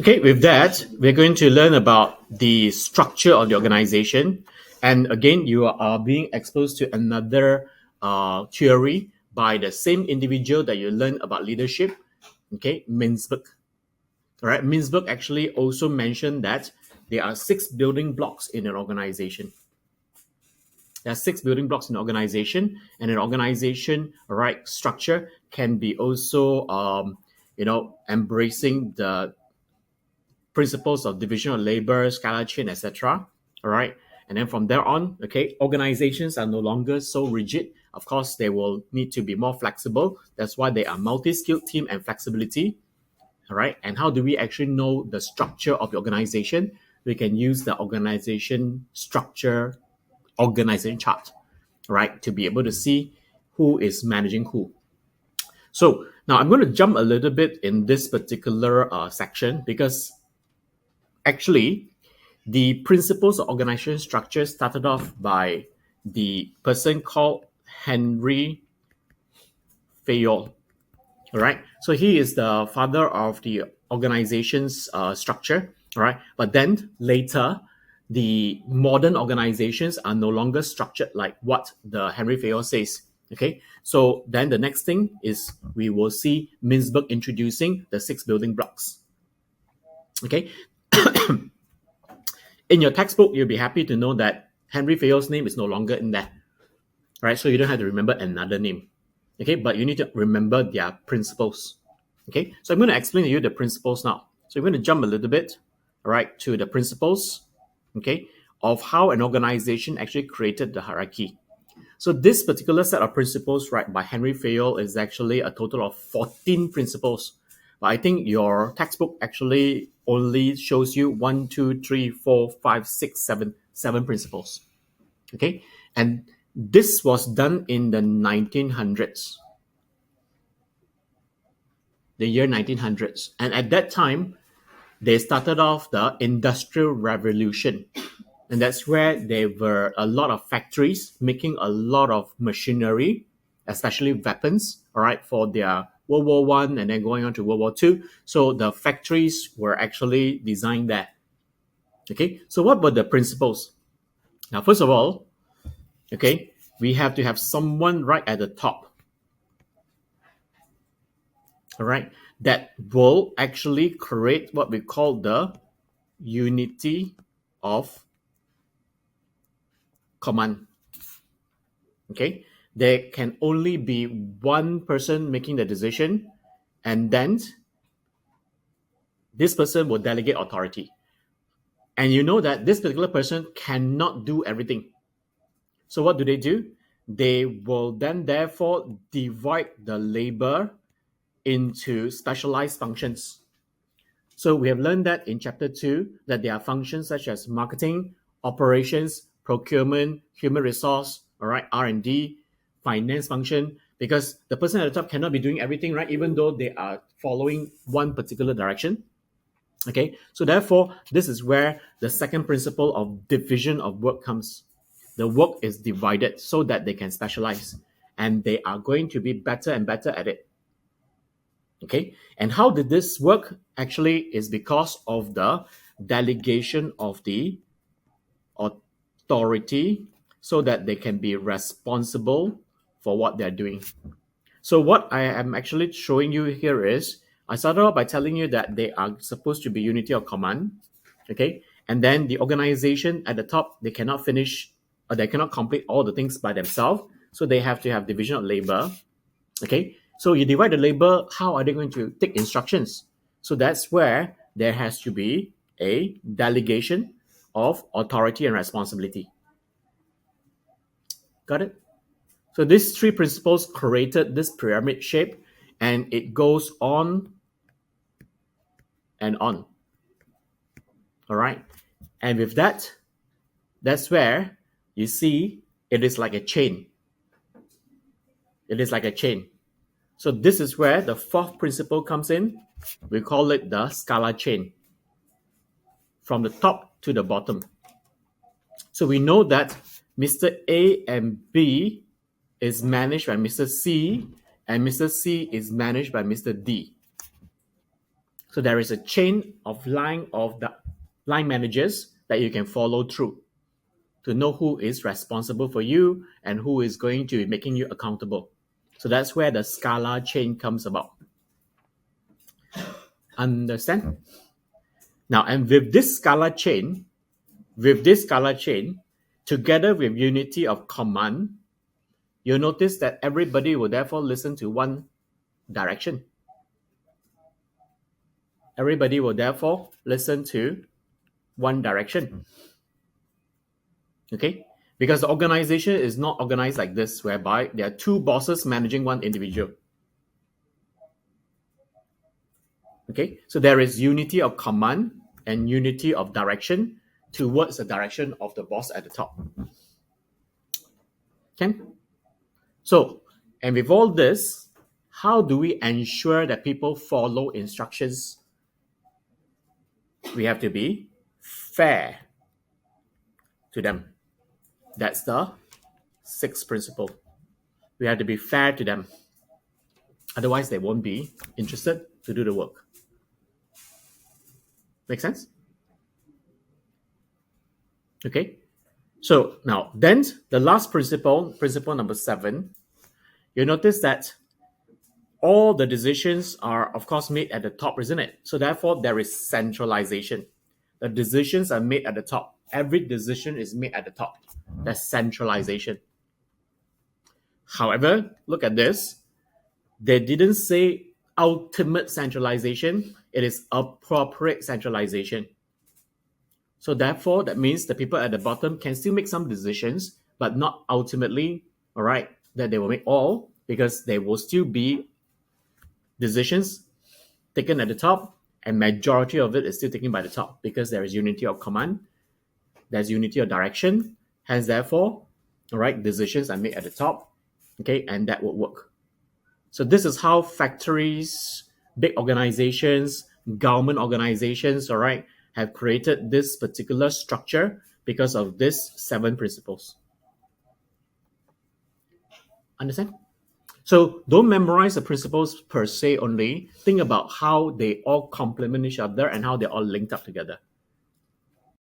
Okay, with that, we're going to learn about the structure of the organization. And again, you are being exposed to another theory by the same individual that you learned about leadership, okay, Mintzberg. All right, Mintzberg actually also mentioned that there are 6 building blocks in an organization. There are 6 building blocks in an organization, and an organization, all right, structure can be also, embracing the principles of division of labor, scalar chain, etc. All right. And then from there on, okay, organizations are no longer so rigid. Of course, they will need to be more flexible. That's why they are multi-skilled team and flexibility. All right. And how do we actually know the structure of the organization? We can use the organization structure, organization chart, right, to be able to see who is managing who. So now I'm going to jump a little bit in this particular section because actually, the principles of organization structure started off by the person called Henry Fayol. All right. So he is the father of the organization's structure. All right. But then later, the modern organizations are no longer structured like what the Henry Fayol says. Okay. So then the next thing is we will see Mintzberg introducing the 6 building blocks. Okay. In your textbook, you'll be happy to know that Henry Fayol's name is no longer in there. Right? So you don't have to remember another name. Okay, but you need to remember their principles. Okay, so I'm going to explain to you the principles now. So we're going to jump a little bit, all right, to the principles, okay, of how an organization actually created the hierarchy. So this particular set of principles, right, by Henry Fayol is actually a total of 14 principles. But I think your textbook actually only shows you 1, 2, 3, 4, 5, 6, 7 principles. Okay, and this was done in the 1900s, the year 1900s, and at that time they started off the Industrial Revolution, and that's where there were a lot of factories making a lot of machinery, especially weapons. All right, for their World War One and then going on to World War Two. So the factories were actually designed there. Okay, so what were the principles? Now, first of all, okay, we have to have someone right at the top. All right, that will actually create what we call the unity of command. Okay, there can only be one person making the decision, and then this person will delegate authority. And you know that this particular person cannot do everything. So what do? They will then therefore divide the labor into specialized functions. So we have learned that in chapter 2 that there are functions such as marketing, operations, procurement, human resource, all right, R&D, finance function, because the person at the top cannot be doing everything, right, even though they are following one particular direction. Okay, so therefore, this is where the second principle of division of work comes. The work is divided so that they can specialize, and they are going to be better and better at it. Okay, and how did this work? Actually, is because of the delegation of the authority so that they can be responsible for what they're doing. So what I am actually showing you here is, I started off by telling you that they are supposed to be unity of command, okay? And then the organization at the top, they cannot finish, or they cannot complete all the things by themselves. So they have to have division of labor, okay? So you divide the labor, how are they going to take instructions? So that's where there has to be a delegation of authority and responsibility. Got it? So these 3 principles created this pyramid shape, and it goes on and on. All right. And with that, that's where you see it is like a chain. It is like a chain. So this is where the 4th principle comes in. We call it the scalar chain, from the top to the bottom. So we know that Mr. A and B is managed by Mr. C, and Mr. C is managed by Mr. D. So there is a chain of the line managers that you can follow through to know who is responsible for you and who is going to be making you accountable. So that's where the Scala chain comes about. Understand? Now, and with this Scala chain, together with unity of command, you'll notice that everybody will therefore listen to one direction. Everybody will therefore listen to one direction. Okay? Because the organization is not organized like this, whereby there are two bosses managing one individual. Okay? So there is unity of command and unity of direction towards the direction of the boss at the top. Okay? So, and with all this, how do we ensure that people follow instructions? We have to be fair to them. That's the sixth principle. We have to be fair to them. Otherwise, they won't be interested to do the work. Make sense? Okay. So now, then the last principle number 7, you notice that all the decisions are, of course, made at the top, isn't it? So therefore, there is centralization. The decisions are made at the top. Every decision is made at the top. That's centralization. However, look at this. They didn't say ultimate centralization. It is appropriate centralization. So therefore, that means the people at the bottom can still make some decisions, but not ultimately, all right, that they will make all, because there will still be decisions taken at the top, and majority of it is still taken by the top, because there is unity of command, there's unity of direction, hence therefore, all right, decisions are made at the top, okay, and that will work. So this is how factories, big organizations, government organizations, all right, have created this particular structure because of these 7 principles. Understand? So don't memorize the principles per se only. Think about how they all complement each other and how they're all linked up together.